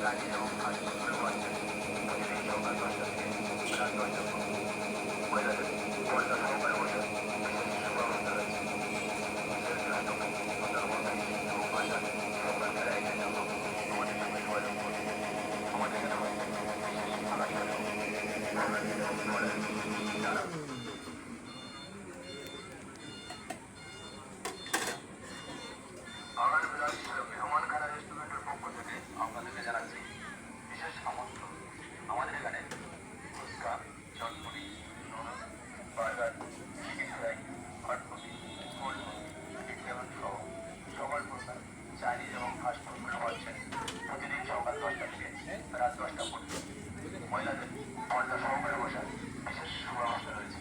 Chinese এবং fast ফুডগুলো পাচ্ছেন প্রতিদিন সকাল 10টা থেকে রাত 10টা মহিলাদের পর্দা সহকারে বসার বিশেষ সুব্যবস্থা রয়েছে।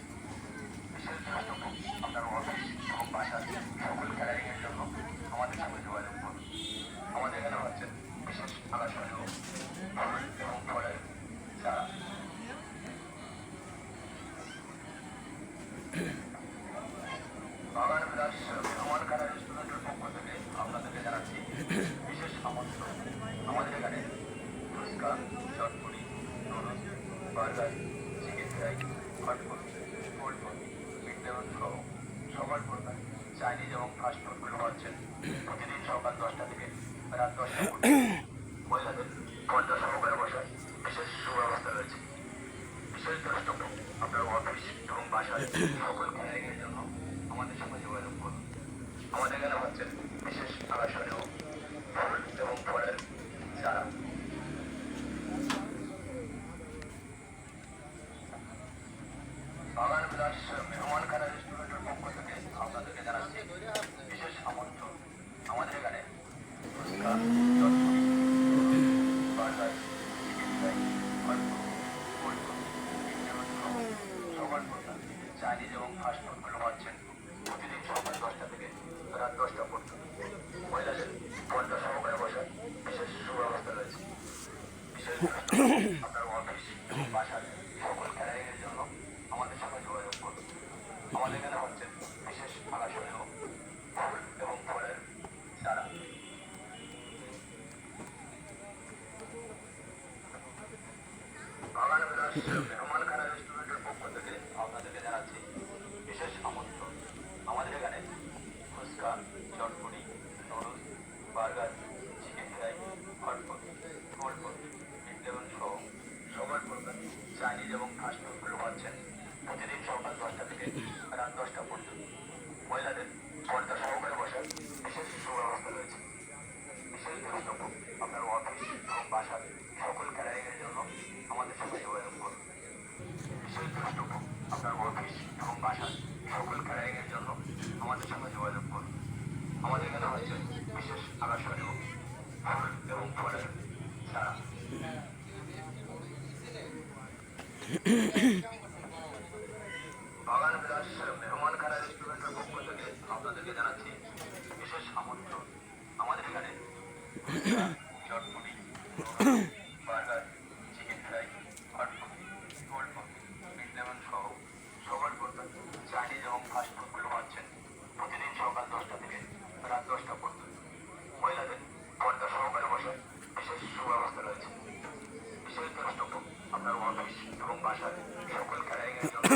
বিশেষ দ্রষ্টব্য, আপনার অফিস এবং বাসায় সকল ক্যাটারিংয়ের জন্য আমাদের সঙ্গে যোগাযোগ করুন। আমাদের এখানে পাচ্ছেন বিশেষ আকর্ষণীয় ফুল এবং ফলের চারা। বাগান বিলাস মেহমানখানা রেস্টুরেন্টের পক্ষ থেকে আপনাদেরকে জানাচ্ছি বিশেষ আমন্ত্রণ। আমাদের এখানে ফুচকা, চটপটি, বার্গার, চিকেন ফ্রাই, কোল্ড সবার প্রকার চাইনিজ এবং ফাস্ট ফুডগুলো পাচ্ছেন প্রতিদিন সকাল 10টা থেকে রাত 10টা পর্যন্ত। মহিলাদের পর্দা সহকারে বসার বিশেষ সুব্যবস্থা রয়েছে। বিশেষ আপনার অফিস এবং বাসার সকল ক্যাটারিংয়ের জন্য আমাদের সঙ্গে যোগাযোগ করুন। আমাদের এখানে হচ্ছেন বিশেষ আকর্ষণীয় ফুল এবং ফলের চারা। বাগান বিলাস মেহমানখানা রেস্টুরেন্টের পক্ষ থেকে আপনাদেরকে জানাচ্ছি বিশেষ আমন্ত্রণ। আমাদের এখানে fuchka, chotpoti, noodles, burger, chicken fry, hotpot, cold pot, ইন্টারন সহ সবার প্রকার চাইনিজ এবং ফাস্ট ফুডগুলো পাচ্ছেন প্রতিদিন সকাল 10টা থেকে রাত 10টা পর্যন্ত। মহিলাদের পর্দা সহকারে বসার বিশেষ সুব্যবস্থা রয়েছে। বিশেষ দ্রষ্টব্য, আপনার অফিস এবং বাসার সকল ক্যাটারিংয়ের জন্য আমাদের সঙ্গে যোগাযোগ করুন। বিশেষ দ্রষ্টব্য, আপনার অফিস এবং বাসার সকল ক্যাটারিংয়ের জন্য আমাদের সঙ্গে যোগাযোগ করুন। আমাদের এখানে হচ্ছে বিশেষ আকর্ষণীয় ফুল এবং ফলের চারা। বাগান বিলাস মেহমানখানা রেস্টুরেন্টের পক্ষ থেকে আপনাদেরকে জানাচ্ছি বিশেষ আমন্ত্রণ। আমাদের এখানে chotpoti, burger, chicken fry, hotpot, cold pot, lemon সহ সবার প্রকার চাইনিজ এবং ফাস্ট ফুডগুলো পাচ্ছেন প্রতিদিন সকাল 10টা থেকে রাত 10টা পর্যন্ত। মহিলাদের পর্দা সহকারে বসার বিশেষ সুব্যবস্থা রয়েছে। বিশেষ দ্রষ্টব্য, আপনার অফিস এবং বাসার সকল ক্যাটারিংয়ের জন্য